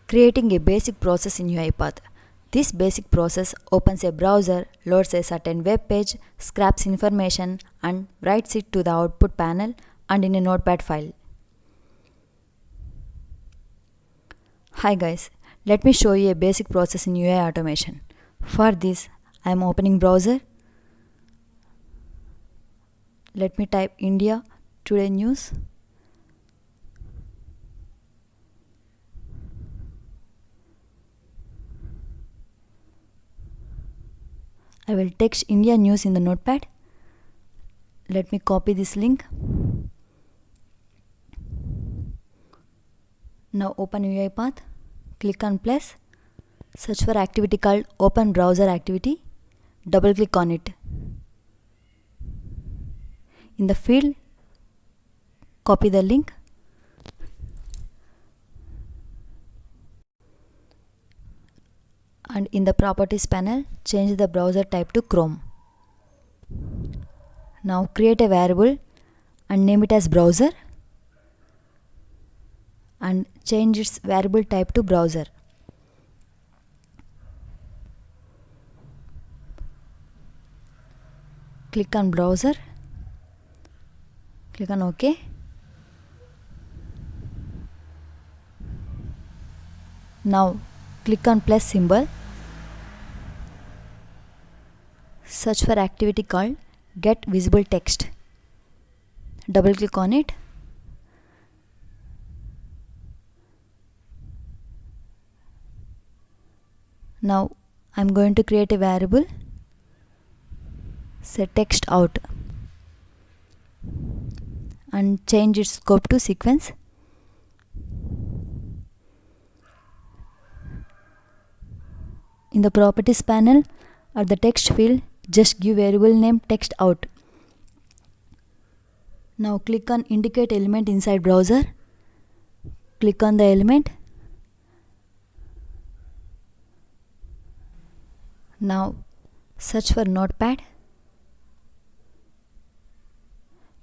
Creating a basic process in UiPath. This basic process opens a browser, loads a certain web page, scraps information and writes it to the output panel and in a notepad file. Hi guys, let me show you a basic process in UI automation. For this, I am opening browser. Let me type India Today News. I will text India News in the notepad. Let me copy this link. Now open UiPath. Click on plus. Search for activity called Open Browser Activity. Double click on it. In the field, copy the link. And in the properties panel, change the browser type to Chrome. Now create a variable and name it as browser and change its variable type to browser. Click on browser. Click on OK. Now click on plus symbol. Search for activity called Get Visible Text. Double click on it. Now I am going to create a variable. Set text out and change its scope to sequence. In the properties panel, at the text field, just give variable name text out. Now click on indicate element inside browser. Click on the element. Now search for notepad.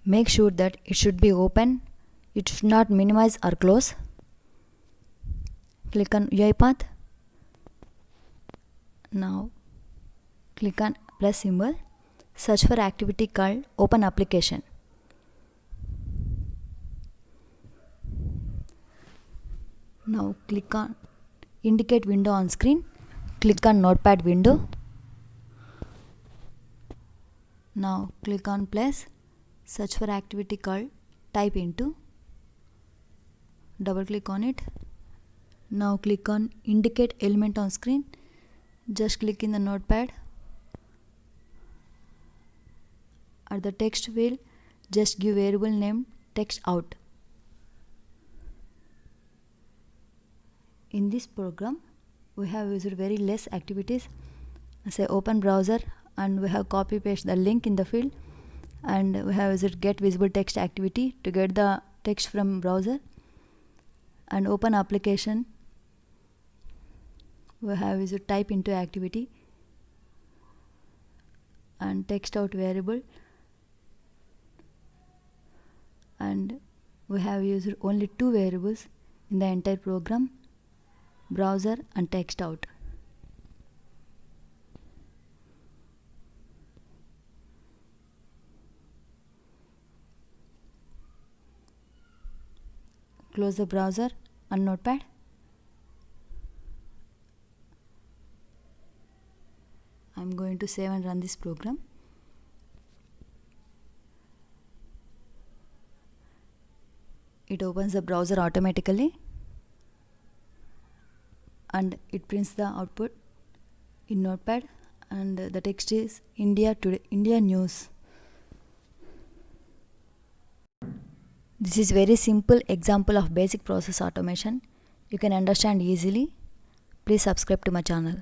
Make sure that it should be open. It should not minimize or close. Click on UiPath. Now click on plus symbol. Search for activity called Open Application. Now click on indicate window on screen. Click on notepad window. Now click on plus. Search for activity called Type Into. Double click on it. Now click on indicate element on screen. Just click in the notepad. At the text field, just give variable name text out. In this program, we have used very less activities. Say open browser and we have copy paste the link in the field, and we have used get visible text activity to get the text from browser, and open application we have used type into activity and text out variable, and we have used only two variables in the entire program, browser and text out. Close the browser and notepad. I am going to save and run this program. It opens the browser automatically and it prints the output in notepad, and the text is India Today, India News. This is very simple example of basic process automation. You can understand easily. Please subscribe to my channel.